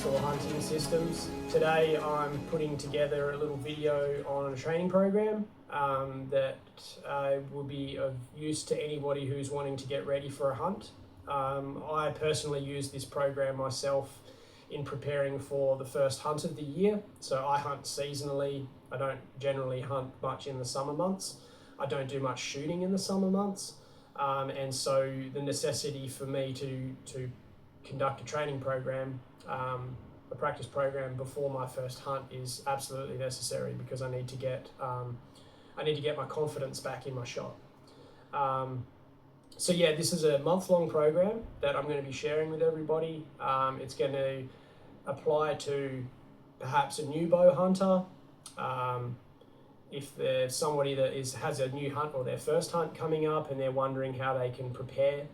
for hunting systems. Today I'm putting together a little video on a training program that will be of use to anybody who's wanting to get ready for a hunt. I personally use this program myself in preparing for the first hunt of the year. So I hunt seasonally. I don't generally hunt much in the summer months. I don't do much shooting in the summer months. And so the necessity for me to conduct a training program, a practice program before my first hunt is absolutely necessary, because I need to get my confidence back in my shot. So yeah, this is a month-long program that I'm going to be sharing with everybody. It's going to apply to perhaps a new bow hunter. If there's somebody that has a new hunt or their first hunt coming up and they're wondering how they can prepare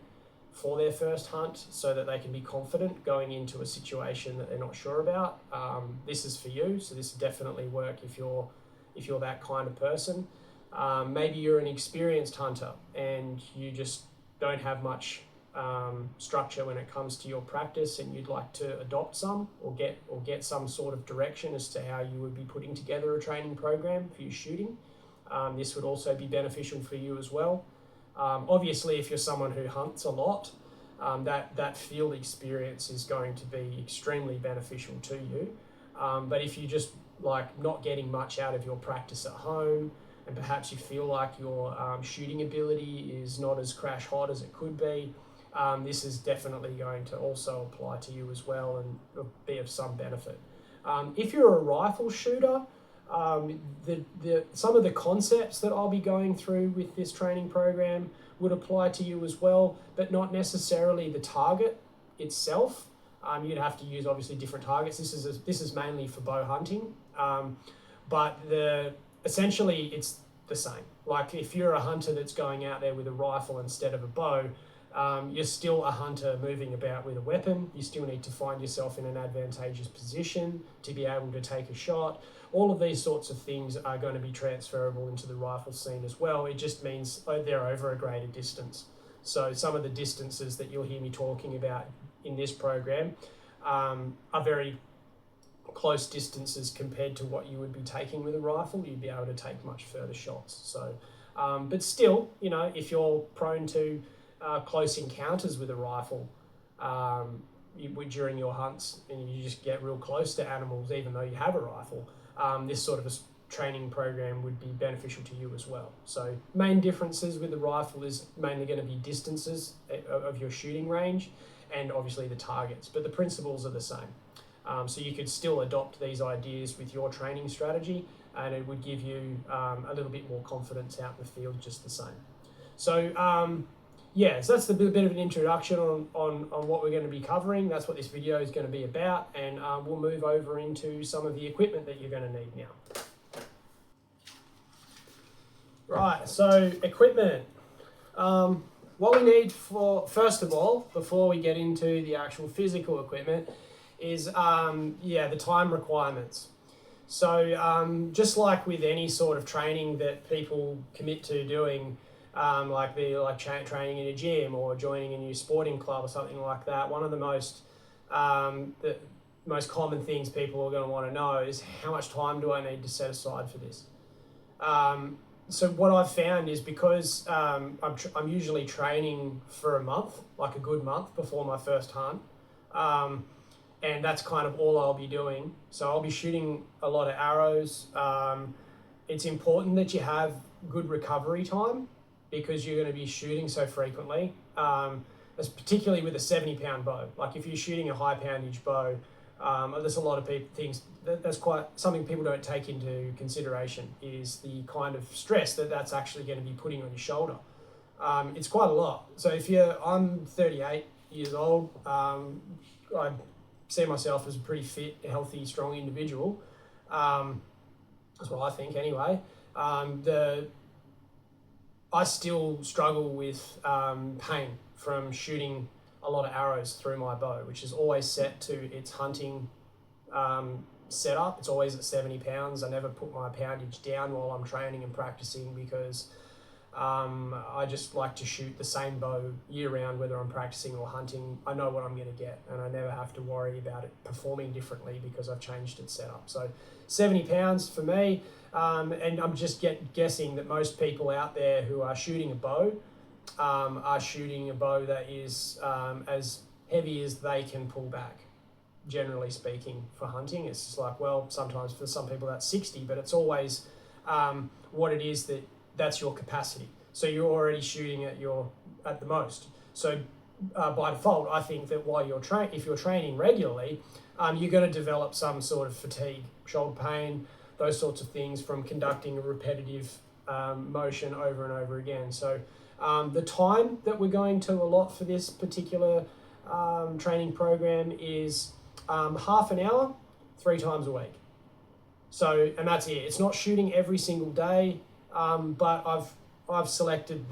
for their first hunt so that they can be confident going into a situation that they're not sure about, this is for you. So this will definitely work if you're that kind of person. Maybe you're an experienced hunter and you just don't have much structure when it comes to your practice, and you'd like to adopt some or get some sort of direction as to how you would be putting together a training program for your shooting. This would also be beneficial for you as well. Obviously, if you're someone who hunts a lot, that field experience is going to be extremely beneficial to you. But if you just like not getting much out of your practice at home, and perhaps you feel like your shooting ability is not as crash hot as it could be, this is definitely going to also apply to you as well and be of some benefit. If you're a rifle shooter, some of the concepts that I'll be going through with this training program would apply to you as well, but not necessarily the target itself. You'd have to use obviously different targets. This is mainly for bow hunting, but essentially it's the same. Like if you're a hunter that's going out there with a rifle instead of a bow, you're still a hunter moving about with a weapon. You still need to find yourself in an advantageous position to be able to take a shot. All of these sorts of things are going to be transferable into the rifle scene as well. It just means they're over a greater distance. So some of the distances that you'll hear me talking about in this program are very close distances compared to what you would be taking with a rifle. You'd be able to take much further shots. So, but still, if you're prone to close encounters with a rifle during your hunts, and you just get real close to animals even though you have a rifle, this sort of a training program would be beneficial to you as well. So main differences with the rifle is mainly going to be distances of your shooting range and obviously the targets, but the principles are the same. So you could still adopt these ideas with your training strategy, and it would give you a little bit more confidence out in the field just the same. So so that's a bit of an introduction on what we're going to be covering. That's what this video is going to be about, and we'll move over into some of the equipment that you're going to need now. Right, so equipment. What we need first of all, before we get into the actual physical equipment, is the time requirements. So just like with any sort of training that people commit to doing, training in a gym or joining a new sporting club or something like that, one of the most common things people are going to want to know is, how much time do I need to set aside for this? So what I've found is, because I'm usually training for a month, like a good month before my first hunt, and that's kind of all I'll be doing. So I'll be shooting a lot of arrows. It's important that you have good recovery time, because you're going to be shooting so frequently, particularly with a 70-pound bow. Like if you're shooting a high poundage bow, there's a lot of things that's quite something people don't take into consideration, is the kind of stress that's actually going to be putting on your shoulder. It's quite a lot. So I'm 38 years old. I see myself as a pretty fit, healthy, strong individual. That's what I think anyway. I still struggle with pain from shooting a lot of arrows through my bow, which is always set to its hunting setup. It's always at 70 pounds. I never put my poundage down while I'm training and practicing, because I just like to shoot the same bow year round, whether I'm practicing or hunting. I know what I'm going to get, and I never have to worry about it performing differently because I've changed its setup. So 70 pounds for me, and I'm just guessing that most people out there who are shooting a bow are shooting a bow that is as heavy as they can pull back. Generally speaking, for hunting, it's just like, well, sometimes for some people that's 60, but it's always what it is that's your capacity. So you're already shooting at the most. So by default, I think that while if you're training regularly, you're going to develop some sort of fatigue, shoulder pain, those sorts of things from conducting a repetitive motion over and over again. So the time that we're going to allot for this particular training program is half an hour, 3 times a week. So, and that's it. It's not shooting every single day, but I've selected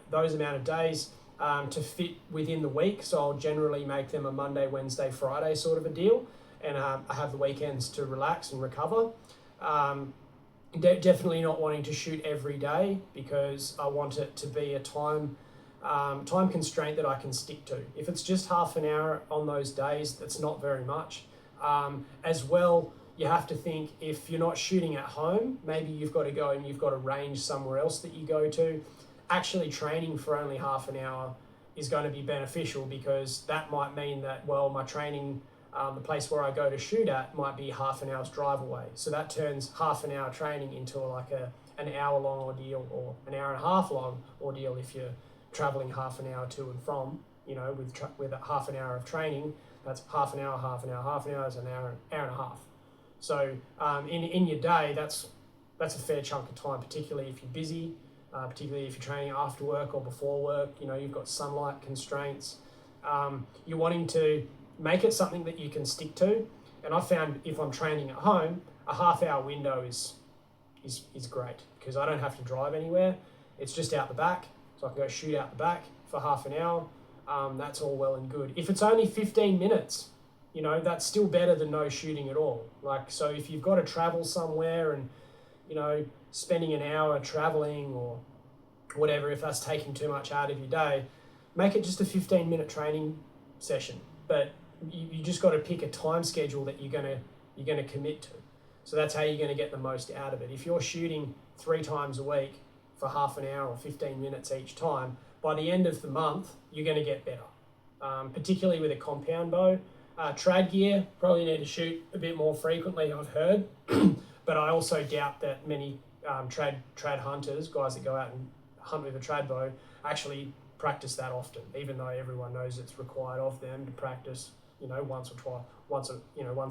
those amount of days to fit within the week. So I'll generally make them a Monday, Wednesday, Friday sort of a deal, and I have the weekends to relax and recover. Definitely not wanting to shoot every day because I want it to be a time constraint that I can stick to. If it's just half an hour on those days, that's not very much. As well, you have to think, if you're not shooting at home, maybe you've got to go and you've got a range somewhere else that you go to. Actually training for only half an hour is going to be beneficial, because that might mean that, well, my training, the place where I go to shoot at might be half an hour's drive away. So that turns half an hour training into like an hour long ordeal, or an hour and a half long ordeal if you're traveling half an hour to and from, with a half an hour of training. That's half an hour is an hour and a half. So in your day, that's a fair chunk of time, particularly if you're busy, particularly if you're training after work or before work. You've got sunlight constraints. You're wanting to make it something that you can stick to. And I found if I'm training at home, a half hour window is great, because I don't have to drive anywhere. It's just out the back. So I can go shoot out the back for half an hour. That's all well and good. If it's only 15 minutes, that's still better than no shooting at all. So if you've got to travel somewhere and, spending an hour traveling or whatever, if that's taking too much out of your day, make it just a 15-minute training session. But you just got to pick a time schedule that you're gonna commit to. So that's how you're going to get the most out of it. If you're shooting 3 times a week for half an hour or 15 minutes each time, by the end of the month, you're going to get better, particularly with a compound bow. Trad gear, probably need to shoot a bit more frequently, I've heard, but I also doubt that many trad hunters, guys that go out and hunt with a trad bow, actually practice that often, even though everyone knows it's required of them to practice, once or twice, once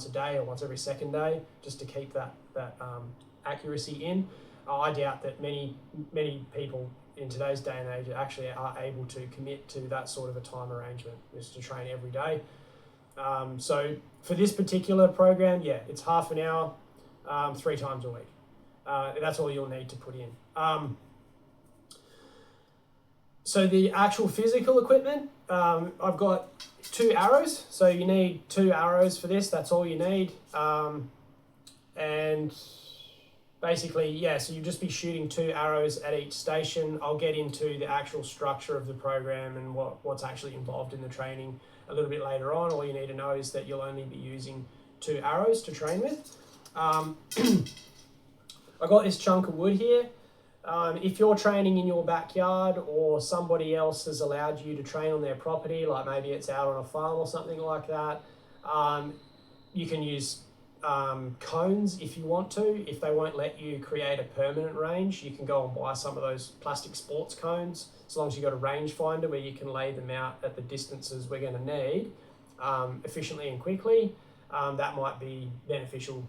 a day or once every second day, just to keep that accuracy in. I doubt that many people in today's day and age actually are able to commit to that sort of a time arrangement, is to train every day. So for this particular program, it's half an hour, 3 times a week. That's all you'll need to put in. So the actual physical equipment, I've got 2 arrows. So you need 2 arrows for this. That's all you need. And basically, so you'll just be shooting 2 arrows at each station. I'll get into the actual structure of the program and what's actually involved in the training a little bit later on. All you need to know is that you'll only be using 2 arrows to train with. I've got this chunk of wood here. If you're training in your backyard or somebody else has allowed you to train on their property, like maybe it's out on a farm or something like that, you can use cones if you want to. If they won't let you create a permanent range, you can go and buy some of those plastic sports cones, as long as you've got a rangefinder where you can lay them out at the distances we're going to need efficiently and quickly. That might be beneficial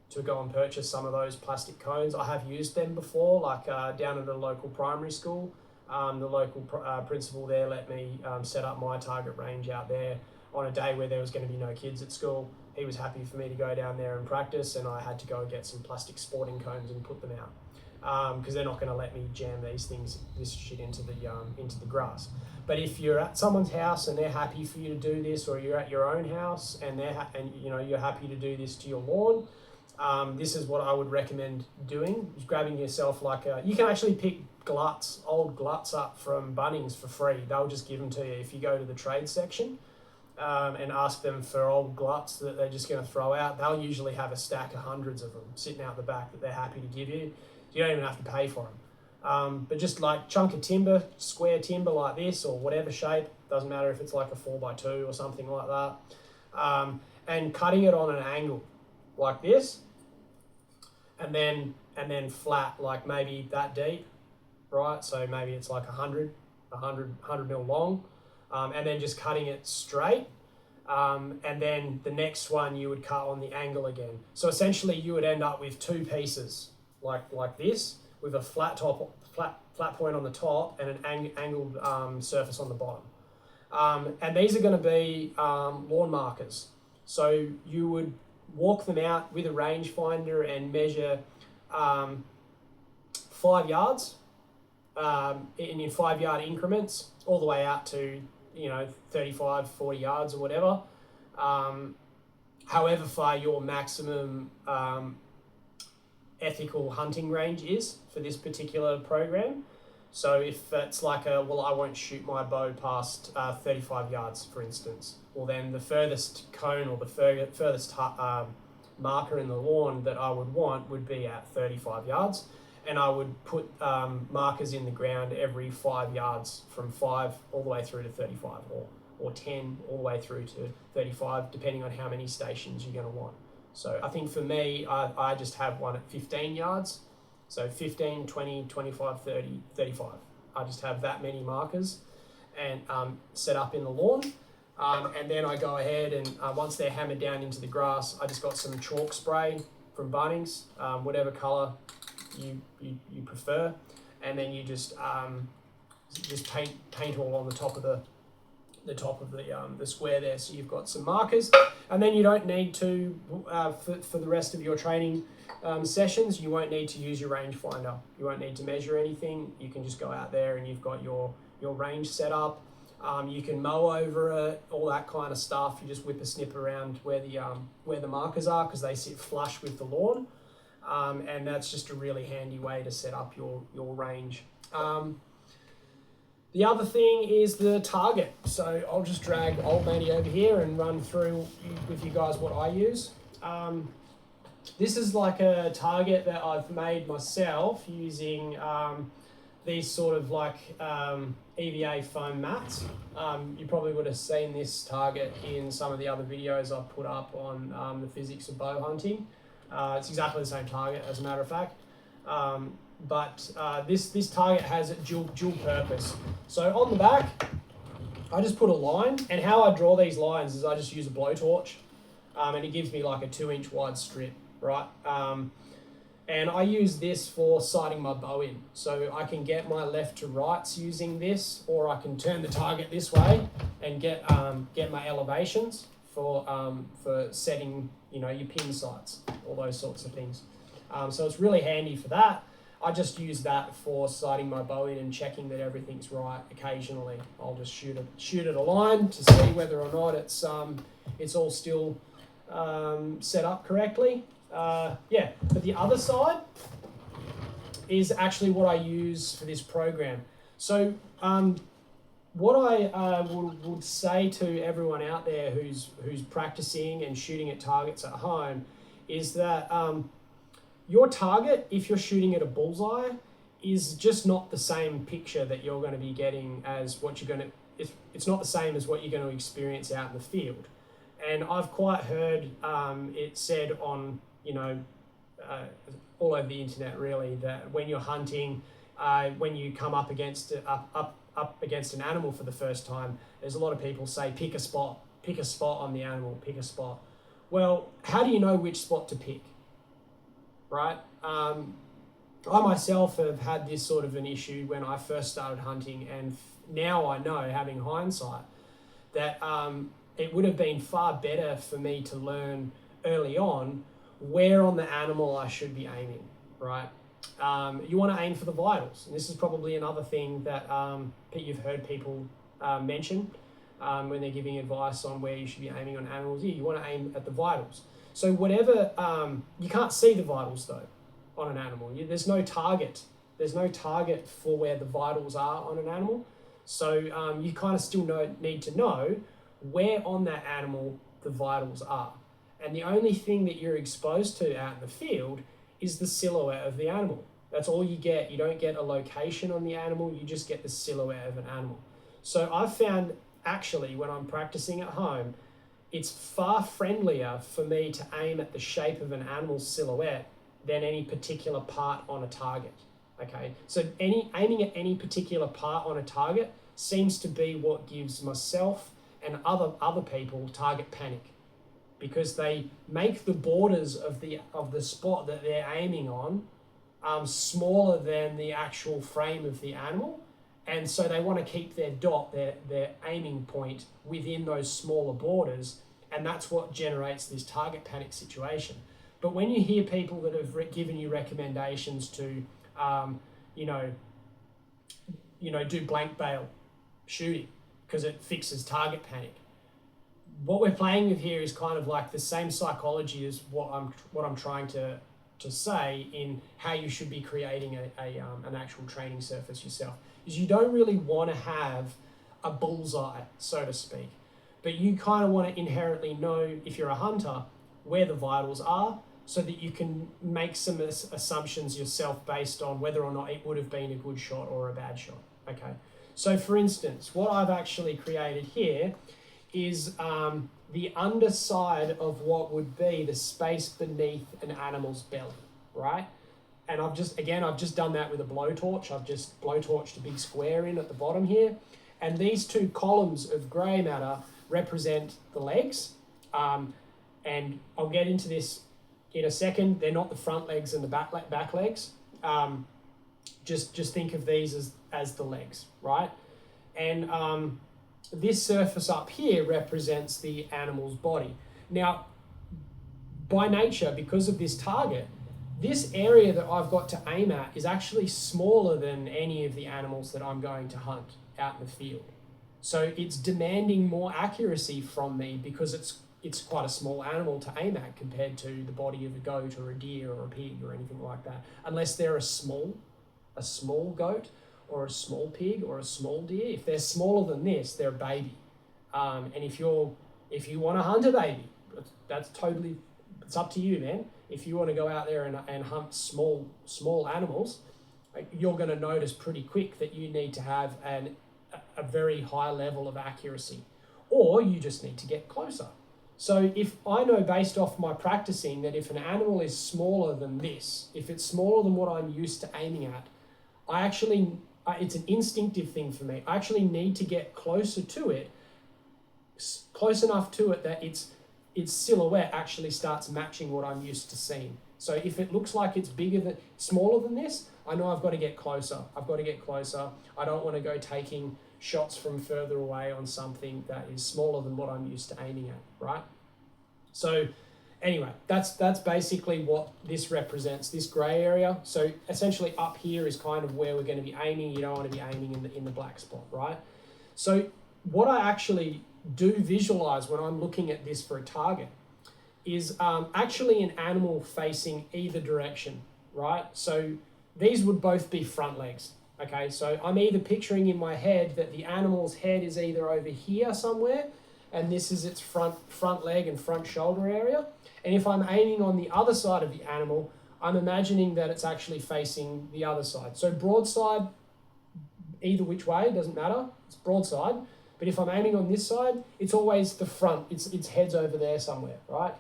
to go and purchase some of those plastic cones. I have used them before, like down at a local primary school. The local principal there let me set up my target range out there on a day where there was going to be no kids at school. He was happy for me to go down there and practice, and I had to go and get some plastic sporting cones and put them out, because they're not going to let me jam this shit into the grass. But if you're at someone's house and they're happy for you to do this, or you're at your own house and you're happy to do this to your lawn, this is what I would recommend doing. Is grabbing yourself you can actually pick gluts, old gluts up from Bunnings for free. They'll just give them to you if you go to the trade section and ask them for old gluts that they're just going to throw out. They'll usually have a stack of hundreds of them sitting out the back that they're happy to give you. You don't even have to pay for them. But just like chunk of timber, square timber like this or whatever shape, doesn't matter if it's like a 4x2 or something like that, and cutting it on an angle like this, and then flat, like maybe that deep, right? So maybe it's like 100 mil long, and then just cutting it straight. And then the next one you would cut on the angle again. So essentially you would end up with two pieces like this, with a flat point on the top and an angled surface on the bottom. And these are going to be lawn markers. So you would walk them out with a rangefinder and measure 5 yards in 5 yard increments, all the way out to 35, 40 yards or whatever. However far your maximum ethical hunting range is for this particular program. So if it's like I won't shoot my bow past 35 yards, for instance, well then the furthest cone or the furthest marker in the lawn that I would want would be at 35 yards. And I would put markers in the ground every 5 yards, from 5 all the way through to 35, or 10 all the way through to 35, depending on how many stations you're going to want. So I think for me, I just have one at 15 yards. So 15, 20, 25, 30, 35. I just have that many markers and set up in the lawn. And then I go ahead and once they're hammered down into the grass, I just got some chalk spray from Bunnings, whatever colour you prefer, and then you just paint all on the top of the square there, so you've got some markers. And then you don't need to for the rest of your training sessions, you won't need to use your rangefinder. You won't need to measure anything. You can just go out there and you've got your range set up. You can mow over it, all that kind of stuff. You just whip a snip around where the markers are, because they sit flush with the lawn. And that's just a really handy way to set up your range. The other thing is the target. So I'll just drag old matey over here and run through with you guys what I use. This is like a target that I've made myself using these sort of like EVA foam mats. You probably would have seen this target in some of the other videos I've put up on the physics of bow hunting. It's exactly the same target, as a matter of fact, but this target has a dual purpose. So on the back, I just put a line, and how I draw these lines is I just use a blowtorch, and it gives me like a 2-inch wide strip, right? And I use this for sighting my bow in, so I can get my left to rights using this, or I can turn the target this way and get my elevations for setting your pin sights, all those sorts of things. So it's really handy for that. I just use that for sighting my bow in and checking that everything's right. Occasionally, I'll just shoot it a line to see whether or not it's all still set up correctly. But the other side is actually what I use for this program. So what I would say to everyone out there who's practicing and shooting at targets at home is that your target, if you're shooting at a bullseye, is just not the same picture that you're going to be getting as what you're going to. It's not the same as what you're going to experience out in the field. And I've quite heard it said on all over the internet really, that when you're hunting, when you come up against an animal for the first time, there's a lot of people say pick a spot on the animal, pick a spot. Well, how do you know which spot to pick, right? I myself have had this sort of an issue when I first started hunting, and now I know, having hindsight, that it would have been far better for me to learn early on where on the animal I should be aiming, right? You want to aim for the vitals. And this is probably another thing that you've heard people mention when they're giving advice on where you should be aiming on animals. You want to aim at the vitals. So whatever, you can't see the vitals though on an animal. There's no target There's no target for where the vitals are on an animal. So you kind of still need to know where on that animal the vitals are. And the only thing that you're exposed to out in the field is the silhouette of the animal. That's all you get. You don't get a location on the animal, you just get the silhouette of an animal. So I've found actually when I'm practicing at home, it's far friendlier for me to aim at the shape of an animal's silhouette than any particular part on a target. Okay, so aiming at any particular part on a target seems to be what gives myself and other people target panic, because they make the borders of the spot that they're aiming on smaller than the actual frame of the animal, and so they want to keep their dot, their aiming point within those smaller borders, and that's what generates this target panic situation. But when you hear people that have given you recommendations to do blank bail shooting because it fixes target panic, what we're playing with here is kind of like the same psychology as what I'm trying to say in how you should be creating an actual training surface yourself. Is you don't really want to have a bullseye, so to speak, but you kind of want to inherently know, if you're a hunter, where the vitals are, so that you can make some assumptions yourself based on whether or not it would have been a good shot or a bad shot. Okay, so for instance, what I've actually created here is the underside of what would be the space beneath an animal's belly, right? And I've just done that with a blowtorch. I've just blowtorched a big square in at the bottom here. And these two columns of grey matter represent the legs. And I'll get into this in a second. They're not the front legs and the back legs. Just think of these as the legs, right? And this surface up here represents the animal's body. Now, by nature, because of this target, this area that I've got to aim at is actually smaller than any of the animals that I'm going to hunt out in the field. So it's demanding more accuracy from me because it's quite a small animal to aim at compared to the body of a goat or a deer or a pig or anything like that. Unless they're a small goat or a small pig or a small deer. If they're smaller than this, they're a baby. And if you want to hunt a baby, that's totally, it's up to you, man. If you want to go out there and hunt small animals, you're going to notice pretty quick that you need to have a very high level of accuracy, or you just need to get closer. So if I know based off my practicing that if an animal is smaller than this, if it's smaller than what I'm used to aiming at, it's an instinctive thing for me. I actually need to get closer to it, close enough to it that its silhouette actually starts matching what I'm used to seeing. So if it looks like it's smaller than this, I know I've got to get closer. I don't want to go taking shots from further away on something that is smaller than what I'm used to aiming at, right? So anyway, that's basically what this represents, this grey area. So essentially up here is kind of where we're going to be aiming. You don't want to be aiming in the black spot, right? So what I actually do visualize when I'm looking at this for a target is actually an animal facing either direction, right? So these would both be front legs, okay? So I'm either picturing in my head that the animal's head is either over here somewhere, and this is its front leg and front shoulder area. And if I'm aiming on the other side of the animal, I'm imagining that it's actually facing the other side. So broadside, either which way, doesn't matter, it's broadside. But if I'm aiming on this side, it's always the front, its head's over there somewhere, right?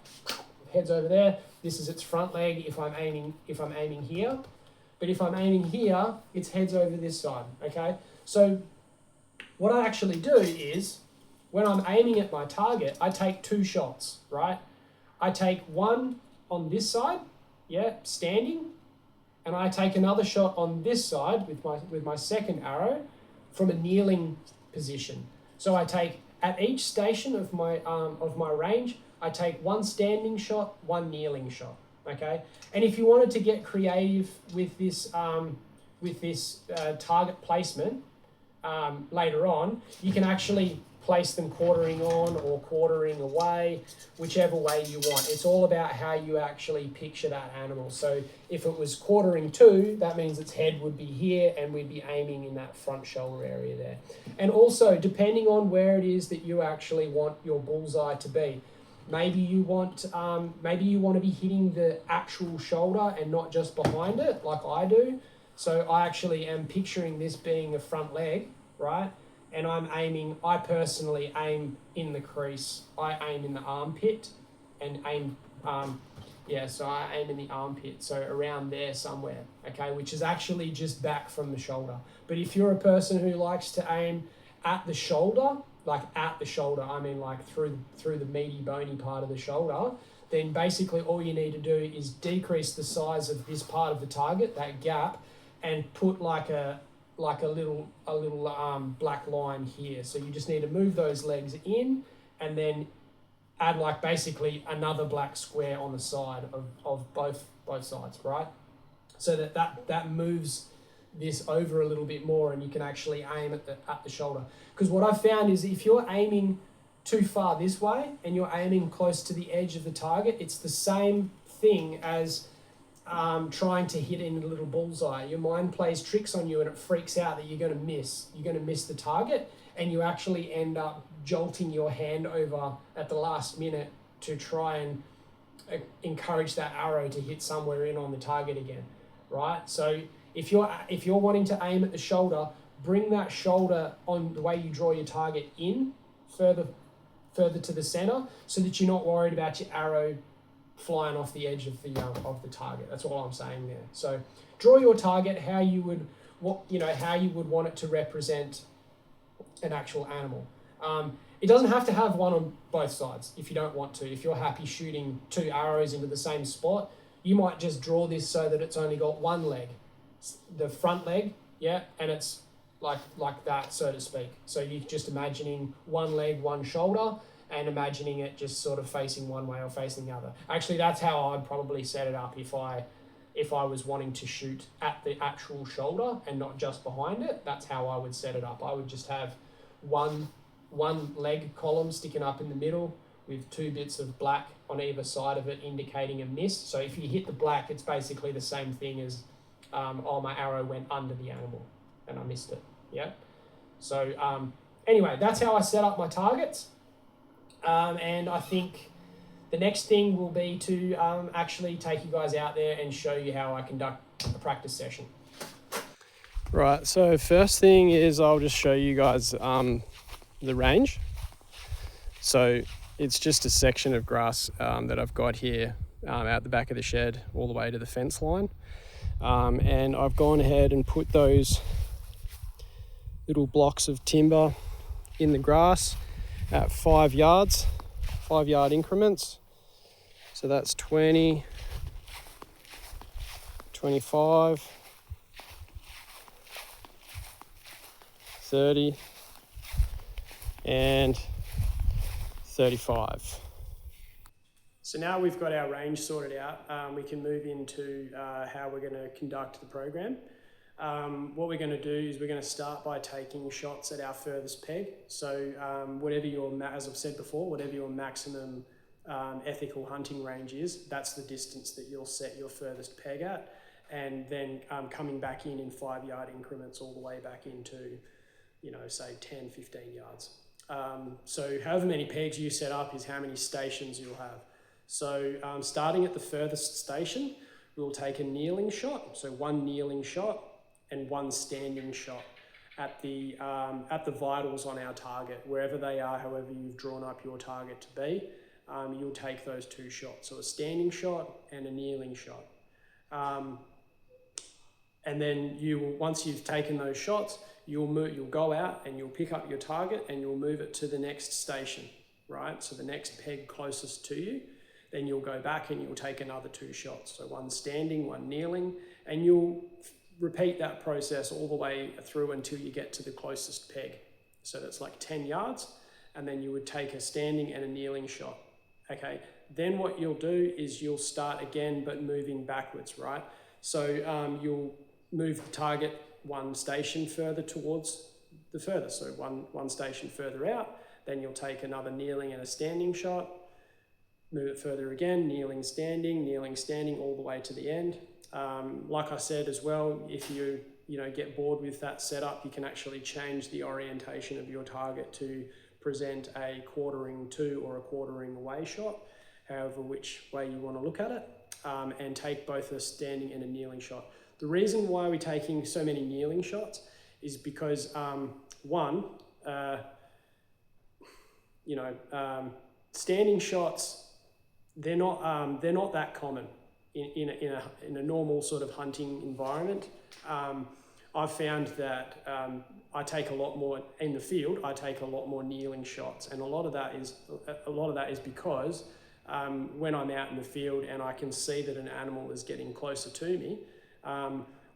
Head's over there, this is its front leg if I'm aiming here. But if I'm aiming here, its head's over this side, okay? So what I actually do is, when I'm aiming at my target, I take two shots, right? I take one on this side, standing, and I take another shot on this side with my second arrow from a kneeling position. So I take, at each station of my range, I take one standing shot, one kneeling shot, okay? And if you wanted to get creative with this target placement later on, you can actually place them quartering on or quartering away, whichever way you want. It's all about how you actually picture that animal. So if it was quartering to, that means its head would be here and we'd be aiming in that front shoulder area there. And also, depending on where it is that you actually want your bullseye to be, maybe you want to be hitting the actual shoulder and not just behind it, like I do. So I actually am picturing this being a front leg, right? And I personally aim in the crease. I aim in the armpit and so I aim in the armpit, so around there somewhere, okay, which is actually just back from the shoulder. But if you're a person who likes to aim at the shoulder, I mean like through the meaty, bony part of the shoulder, then basically all you need to do is decrease the size of this part of the target, that gap, and put like a little black line here. So you just need to move those legs in and then add like basically another black square on the side of both sides, right? So that moves this over a little bit more and you can actually aim at the shoulder. Because what I've found is if you're aiming too far this way and you're aiming close to the edge of the target, it's the same thing as trying to hit in a little bullseye. Your mind plays tricks on you and it freaks out that you're going to miss. You're going to miss the target and you actually end up jolting your hand over at the last minute to try and encourage that arrow to hit somewhere in on the target again, right? So if you're wanting to aim at the shoulder, bring that shoulder on the way you draw your target in further to the center so that you're not worried about your arrow flying off the edge of the target. That's all I'm saying there. So draw your target how you would want it to represent an actual animal. It doesn't have to have one on both sides if you don't want to. If you're happy shooting two arrows into the same spot, you might just draw this so that it's only got one leg, the front leg, yeah, and it's like that, so to speak. So you're just imagining one leg, one shoulder, and imagining it just sort of facing one way or facing the other. Actually, that's how I'd probably set it up if I was wanting to shoot at the actual shoulder and not just behind it. That's how I would set it up. I would just have one leg column sticking up in the middle with two bits of black on either side of it indicating a miss. So if you hit the black, it's basically the same thing as, my arrow went under the animal and I missed it, yeah? So anyway, that's how I set up my targets. And I think the next thing will be to actually take you guys out there and show you how I conduct a practice session. Right, so first thing is I'll just show you guys the range. So it's just a section of grass that I've got here out the back of the shed all the way to the fence line. And I've gone ahead and put those little blocks of timber in the grass at 5 yard increments. So that's 20, 25, 30, and 35. So now we've got our range sorted out, we can move into how we're going to conduct the program. What we're going to do is we're going to start by taking shots at our furthest peg. So as I've said before, whatever your maximum ethical hunting range is, that's the distance that you'll set your furthest peg at, and then coming back in 5 yard increments all the way back into, say 10, 15 yards. So however many pegs you set up is how many stations you'll have. So starting at the furthest station, we'll take a kneeling shot, so one kneeling shot and one standing shot at the vitals on our target, wherever they are, however you've drawn up your target to be, you'll take those two shots. So a standing shot and a kneeling shot. And then once you've taken those shots, you'll go out and you'll pick up your target and you'll move it to the next station, right? So the next peg closest to you. Then you'll go back and you'll take another two shots. So one standing, one kneeling, and you'll repeat that process all the way through until you get to the closest peg. So that's like 10 yards, and then you would take a standing and a kneeling shot. Okay, then what you'll do is you'll start again, but moving backwards, right? So you'll move the target one station further towards the furthest. So one station further out, Then you'll take another kneeling and a standing shot, move it further again, kneeling, standing, all the way to the end. Like I said as well, if you get bored with that setup, you can actually change the orientation of your target to present a quartering to or a quartering away shot, however which way you want to look at it, and take both a standing and a kneeling shot. The reason why we're taking so many kneeling shots is because standing shots, they're not that common in a normal sort of hunting environment. I've found that I take a lot more in the field. I take a lot more kneeling shots, and a lot of that is because when I'm out in the field and I can see that an animal is getting closer to me,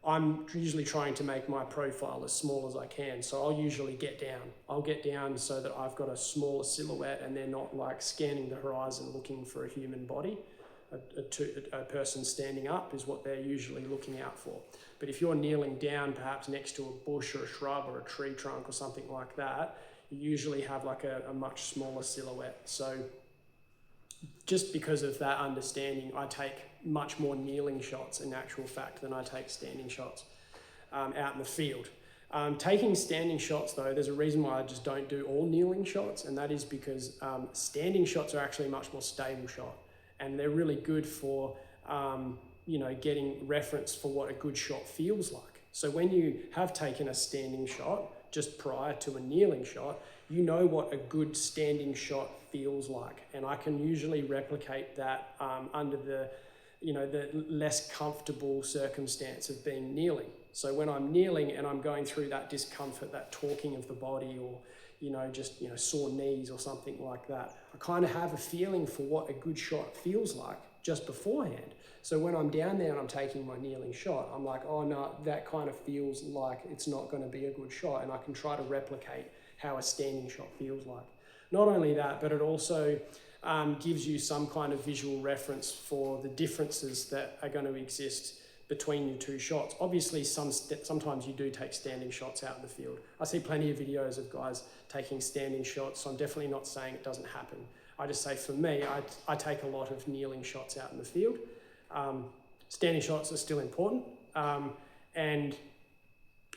I'm usually trying to make my profile as small as I can. So I'll usually get down. I'll get down so that I've got a smaller silhouette and they're not like scanning the horizon looking for a human body. A person standing up is what they're usually looking out for. But if you're kneeling down, perhaps next to a bush or a shrub or a tree trunk or something like that, you usually have like a much smaller silhouette. So just because of that understanding, I take much more kneeling shots in actual fact than I take standing shots out in the field. Taking standing shots though, there's a reason why I just don't do all kneeling shots, and that is because standing shots are actually a much more stable shot, and they're really good for getting reference for what a good shot feels like. So when you have taken a standing shot just prior to a kneeling shot, you know what a good standing shot feels like, and I can usually replicate that under the less comfortable circumstance of being kneeling. So when I'm kneeling and I'm going through that discomfort, that torquing of the body, or sore knees or something like that, I kind of have a feeling for what a good shot feels like just beforehand. So when I'm down there and I'm taking my kneeling shot, I'm like, oh no, that kind of feels like it's not going to be a good shot, and I can try to replicate how a standing shot feels like. Not only that, but it also gives you some kind of visual reference for the differences that are going to exist between your two shots. Obviously, sometimes you do take standing shots out in the field. I see plenty of videos of guys taking standing shots, so I'm definitely not saying it doesn't happen. I just say for me, I take a lot of kneeling shots out in the field. Standing shots are still important. And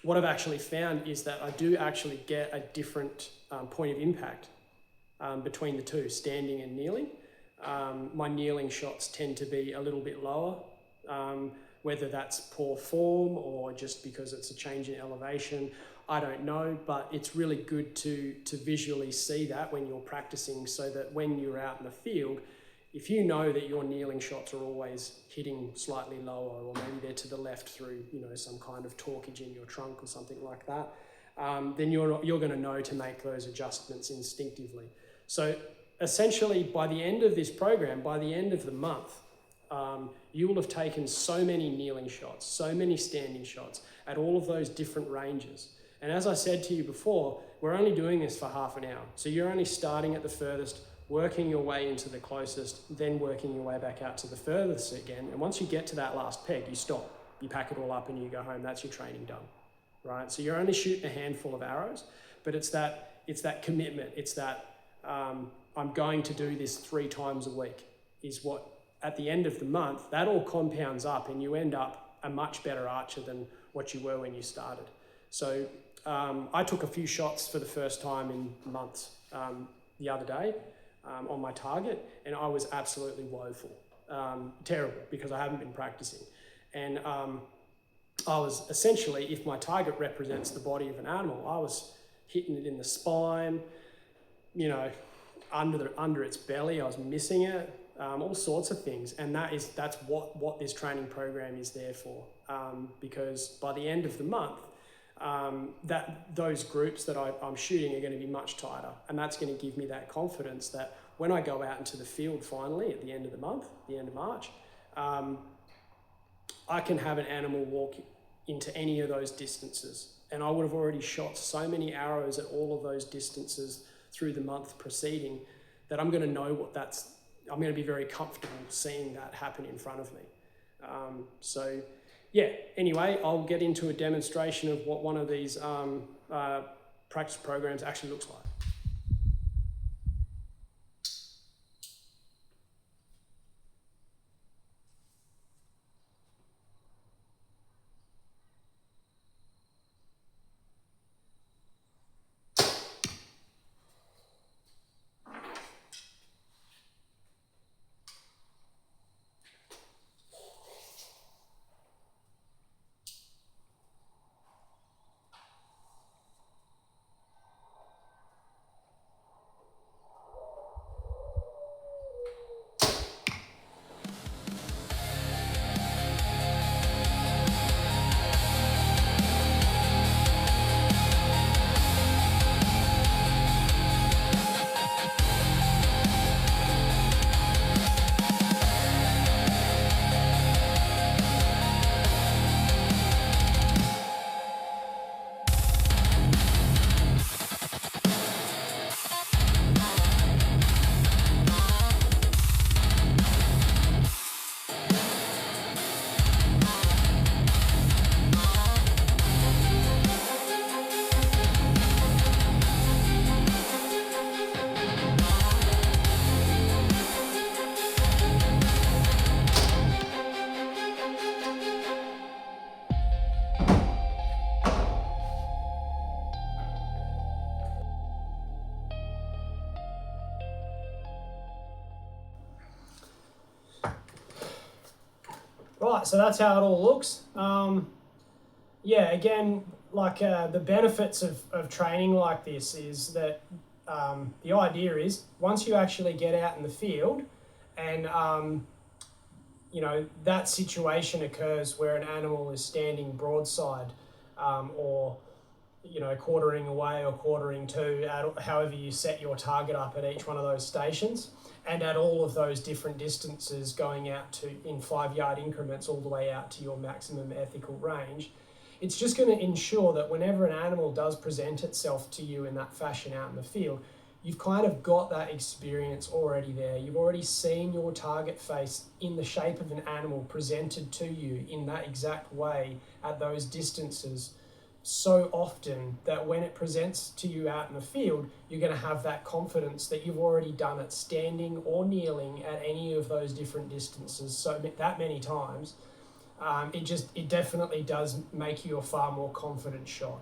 what I've actually found is that I do actually get a different point of impact between the two, standing and kneeling. My kneeling shots tend to be a little bit lower, whether that's poor form or just because it's a change in elevation, I don't know, but it's really good to visually see that when you're practicing, so that when you're out in the field, if you know that your kneeling shots are always hitting slightly lower, or maybe they're to the left through some kind of torquage in your trunk or something like that, then you're going to know to make those adjustments instinctively. So essentially, by the end of this program, by the end of the month, you will have taken so many kneeling shots, so many standing shots at all of those different ranges. And as I said to you before, we're only doing this for half an hour. So you're only starting at the furthest, working your way into the closest, then working your way back out to the furthest again. And once you get to that last peg, you stop. You pack it all up and you go home. That's your training done, right? So you're only shooting a handful of arrows, but it's that commitment. It's that I'm going to do this 3 times a week is what, at the end of the month, that all compounds up and you end up a much better archer than what you were when you started. So I took a few shots for the first time in months the other day on my target, and I was absolutely woeful, terrible, because I haven't been practicing. And I was essentially, if my target represents the body of an animal, I was hitting it in the spine, under its belly, I was missing it, all sorts of things. And that's what this training program is there for, because by the end of the month, those groups that I'm shooting are going to be much tighter, and that's going to give me that confidence that when I go out into the field finally at the end of the month, the end of March, I can have an animal walk into any of those distances, and I would have already shot so many arrows at all of those distances through the month preceding that I'm going to know I'm going to be very comfortable seeing that happen in front of me. So yeah, anyway, I'll get into a demonstration of what one of these practice programs actually looks like. right, so that's how it all looks. Yeah, again, like the benefits of training like this is that the idea is once you actually get out in the field and you know, that situation occurs where an animal is standing broadside or, you know, quartering away or quartering to, however you set your target up at each one of those stations, and at all of those different distances going out to in 5-yard increments all the way out to your maximum ethical range. It's just going to ensure that whenever an animal does present itself to you in that fashion out in the field, you've kind of got that experience already there. You've already seen your target face in the shape of an animal presented to you in that exact way at those distances so often that when it presents to you out in the field, you're going to have that confidence that you've already done it standing or kneeling at any of those different distances so that many times. It definitely does make you a far more confident shot.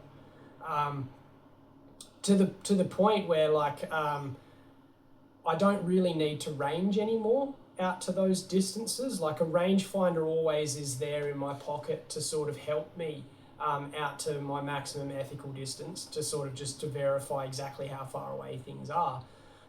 To the point where like I don't really need to range anymore out to those distances. Like a rangefinder always is there in my pocket to sort of help me out to my maximum ethical distance, to sort of just to verify exactly how far away things are.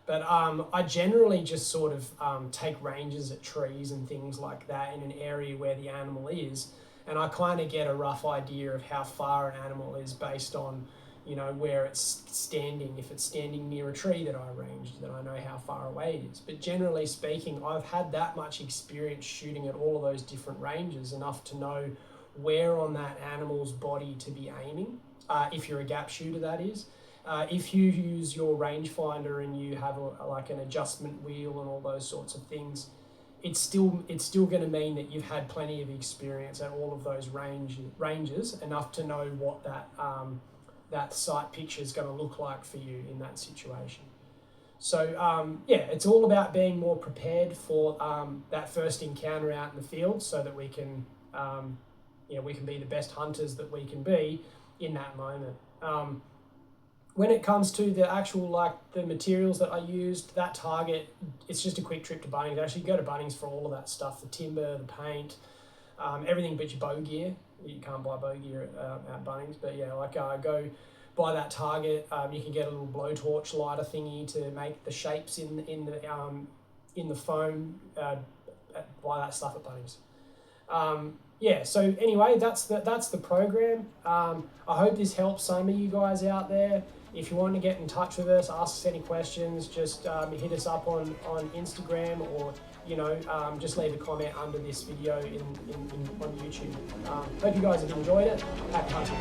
But I generally just sort of take ranges at trees and things like that in an area where the animal is, and I kind of get a rough idea of how far an animal is based on, you know, where it's standing. If it's standing near a tree that I ranged, then I know how far away it is. But generally speaking, I've had that much experience shooting at all of those different ranges enough to know where on that animal's body to be aiming, if you're a gap shooter, that is. If you use your rangefinder and you have like an adjustment wheel and all those sorts of things, it's still going to mean that you've had plenty of experience at all of those ranges enough to know what that sight picture is going to look like for you in that situation. So yeah, it's all about being more prepared for that first encounter out in the field, so that we can we can be the best hunters that we can be in that moment. When it comes to the actual, like the materials that I used, that target, it's just a quick trip to Bunnings. Actually, go to Bunnings for all of that stuff, the timber, the paint, everything but your bow gear. You can't buy bow gear at Bunnings, but yeah, like go buy that target. You can get a little blowtorch lighter thingy to make the shapes in the foam. Buy that stuff at Bunnings. Yeah, so anyway, that's the program. I hope this helps some of you guys out there. If you want to get in touch with us, ask us any questions, just hit us up on Instagram, or just leave a comment under this video on YouTube. Hope you guys have enjoyed it. Happy hunting.